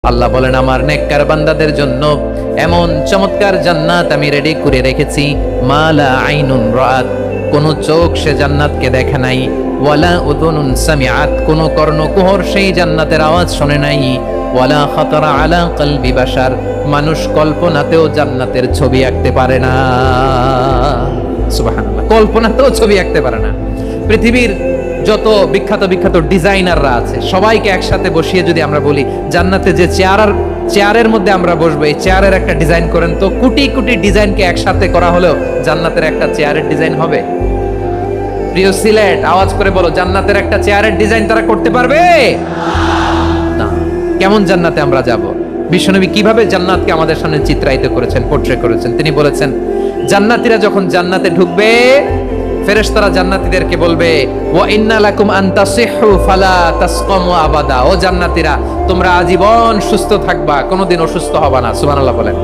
আল্লাহ বলেন আমার নেককার বান্দাদের জন্য এমন চমৎকার জান্নাত আমি রেডি করে রেখেছি, মালা আইনুন রাত, কোন চোখ সে জান্নাতকে দেখে নাই, ওয়ালা উযুনুন সামিআত, কোন কর্ণকুহর সেই জান্নাতের আওয়াজ শোনে নাই, ওয়ালা খাতারা আলা কলবি বাশার, মানুষ কল্পনাতেও জান্নাতের ছবি আঁকতে পারে না। সুবহানাল্লাহ, কল্পনাতেও ছবি আঁকতে পারে না। পৃথিবীর যত বিখ্যাত বিখ্যাত ডিজাইনাররা আছে সবাইকে একসাথে বসিয়ে যদি আমরা বলি জান্নাতে যে চেয়ারের মধ্যে আমরা বসবো, এই চেয়ারের একটা ডিজাইন করেন তো, কোটি কোটি ডিজাইনকে একসাথে করা হলেও জান্নাতের একটা চেয়ারের ডিজাইন হবে? প্রিয় সিলেট, আওয়াজ করে বলো, জান্নাতের একটা চেয়ারের ডিজাইন তারা করতে পারবে না। কেমন জান্নাতে আমরা যাব? বিশ্বনবী কিভাবে জান্নাতকে আমাদের সামনে চিত্রায়িত করেছেন, পোর্ট্রে করেছেন? তিনি বলেছেন জান্নাতীরা যখন জান্নাতে ঢুকবে ফেরেশতারা জান্নাতীদেরকে বলবে, ওয়া ইন্না লাকুম আন তাসিহু ফালা তাসকামু আবাদা, ও জান্নাতীরা তোমরা আজীবন সুস্থ থাকবা, কোনোদিন অসুস্থ হবা না। সুবহানাল্লাহ বলেন।